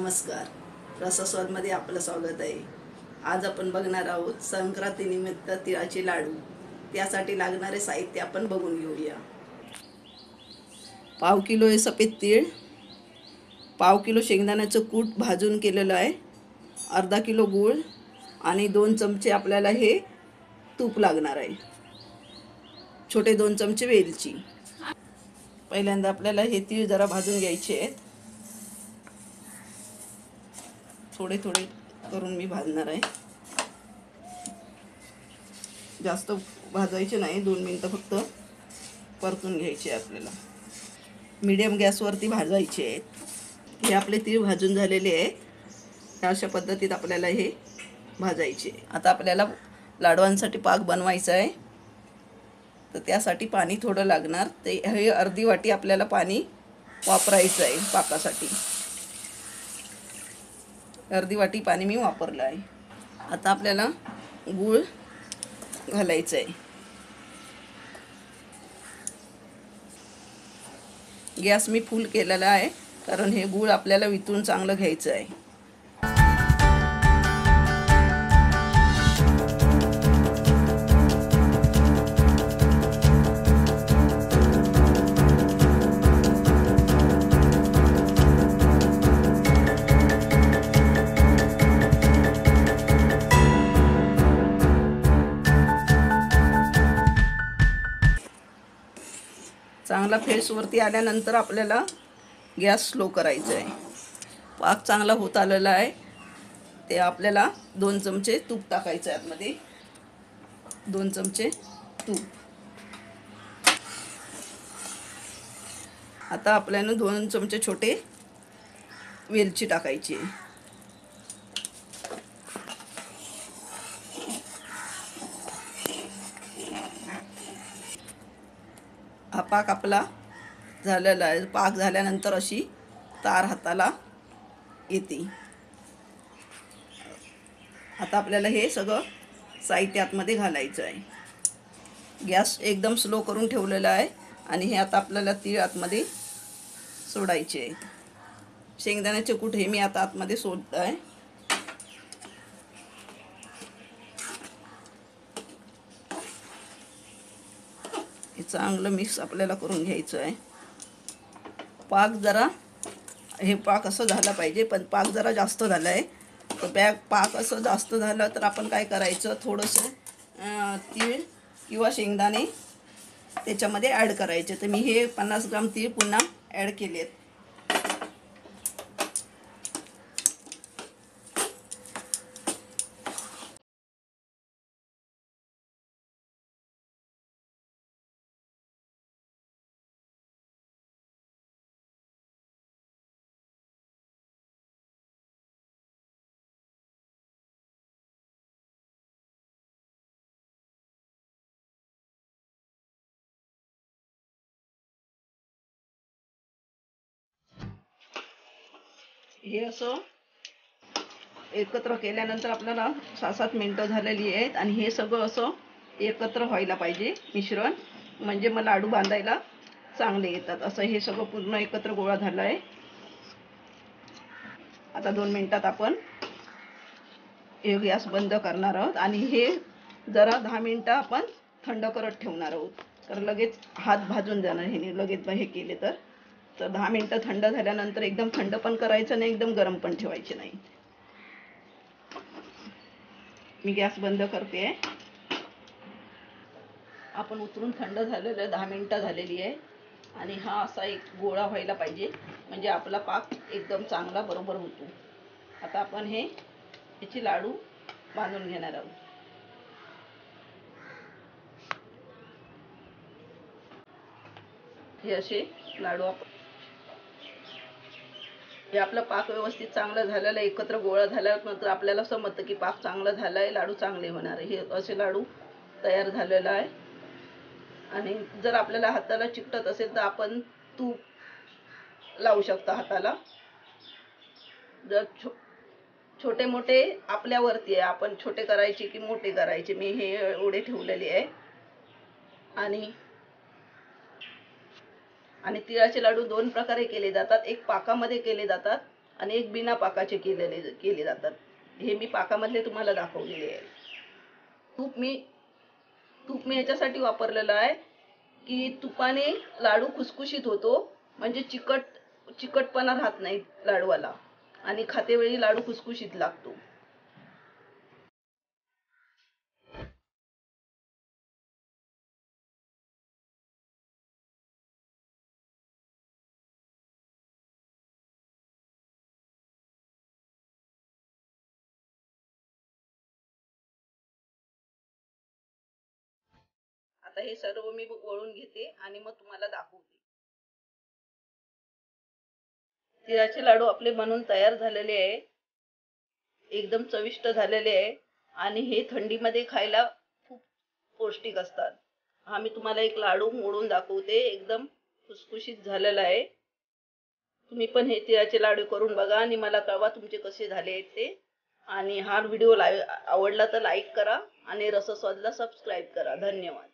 नमस्कार. रसास्वादमध्ये आपलं स्वागत आहे. आज आपण बघणार आहोत संक्रांतीनिमित्त तिळाचे लाडू. त्यासाठी लागणारे साहित्य आपण बघून घेऊया. पाव किलो आहे सफेद तीळ, पाव किलो शेंगदाण्याचं कूट भाजून केलेलं आहे, अर्धा किलो गूळ आणि 2 चमचे आपल्याला हे तूप लागणार आहे. छोटे 2 चमचे वेलची. पहिल्यांदा आपल्याला हे तीळ जरा भाजून घ्यायचे आहेत. थोडे थोडे करून मी भाजणार आहे. जास्त भाजायचे नाही, 2 मिनिटं फक्त परतून घ्यायचे आपल्याला. मीडियम गॅसवरती भाजायचे आहेत. हे आपले तीळ भाजून झालेले आहे. अशा पद्धतीत आपल्याला हे भाजायचे. आता आपल्याला लाडवांसाठी पाक बनवायचा आहे, तर त्यासाठी पाणी थोडं लागणार. ते हे अर्धी वाटी आपल्याला पाणी वापरायचं आहे पाकासाठी. अर्धी वाटी पाणी मी वापरलं आहे. आता आपल्याला गूळ घालायचं आहे. गॅस मी फुल केलेला आहे, कारण हे गूळ आपल्याला वितळून चांगलं घ्यायचं आहे. चांगला फेसवरती आल्यानंतर आपल्याला गॅस स्लो करायचा आहे. पाक चांगला होत आलेला आहे. ते आपल्याला 2 चमचे तूप टाकायचं आहे आतमध्ये. 2 चमचे तूप. आता आपल्याला 2 चमचे छोटे वेलची टाकायची आहे. हा पाक आपला झालेला आहे. पाक झाल्यानंतर अशी तार हाताला येते. आता आपल्याला हे सगळं साहित्य आतमध्ये घालायचं आहे. गॅस एकदम स्लो करून ठेवलेला आहे आणि हे आता आपल्याला तीळ आतमध्ये सोडायचे आहेत. शेंगदाण्याचे कूट हे मी आता आतमध्ये सोडत आहे. हे चांगलं मिक्स आपल्याला करून घ्यायचं आहे. पाक जरा हे पाक असं झालं पाहिजे, पण पाक जरा जास्त झाला आहे. तर पाक असं जास्त झालं तर आपण काय करायचं, थोडंसं तीळ किंवा शेंगदाणे त्याच्यामध्ये ॲड करायचे. तर मी हे 50 ग्राम तीळ पुन्हा ॲड केले आहेत. हे असं एकत्र केल्यानंतर आपल्याला 6-7 मिनटं झालेली आहेत आणि हे सगळं असं एकत्र व्हायला पाहिजे मिश्रण, म्हणजे मग लाडू बांधायला चांगले येतात. असं हे सगळं पूर्ण एकत्र गोळा झाला आहे. आता 2 मिनिटात आपण हे गॅस बंद करणार आहोत आणि हे जरा 10 मिनिटं आपण थंड करत ठेवणार आहोत. तर लगेच हात भाजून जाणार हे लगेच हे केले तर. 10 मिनिटं थंड झाल्यानंतर एकदम थंड पण करायचं नाही, एकदम गरम पण ठेवायचे नाही. मी गॅस बंद करते. आपण उतरून थंड झालेलं 10 मिनिटं झालेली आहे आणि हा असा एक गोळा व्हायला पाहिजे, म्हणजे आपला पाक एकदम चांगला बरोबर होतो. आता आपण याचे लाडू बांधून घेणार आहोत. हे असे लाडू आपण हे आपला पाक व्यवस्थित चांगला झालेला एकत्र गोळा झाल्यानंतर आपल्याला समजतं की पाक चांगला झाला आहे, लाडू चांगले होणार आहे. हे असे लाडू तयार झालेला आहे. आणि जर आपल्याला हाताला चिकटत असेल तर आपण तूप लावू शकता हाताला. जर छोटे मोठे आपल्यावरती आहे, आपण छोटे करायचे की मोठे करायचे. मी हे एवढे ठेवलेले आहे. आणि तिळाचे लाडू 2 प्रकारे केले जातात. एक पाकामध्ये केले जातात आणि एक बिना पाकाचे केले जातात. हे मी पाकामधले तुम्हाला दाखवलेले आहे. तूप मी याच्यासाठी वापरलेलं आहे की तुपाने लाडू खुसखुशीत होतो, म्हणजे चिकटपणा राहत नाही लाडवाला आणि खातेवेळी लाडू खुसखुशीत लागतो. आता हे सर्व मी वळून घेते आणि मग तुम्हाला दाखवते. तिळाचे लाडू आपले बनून तयार झालेले आहे. एकदम चविष्ट झालेले आहे आणि हे थंडीमध्ये खायला खूप पौष्टिक असतात. हा मी तुम्हाला एक लाडू मोडून दाखवते. एकदम खुसखुशीत झालेला आहे. तुम्ही पण हे तिळाचे लाडू करून बघा आणि मला कळवा तुमचे कसे झाले आहेत ते. आणि हा व्हिडिओ आवडला तर लाईक करा आणि रसस्वादला सबस्क्राईब करा. धन्यवाद.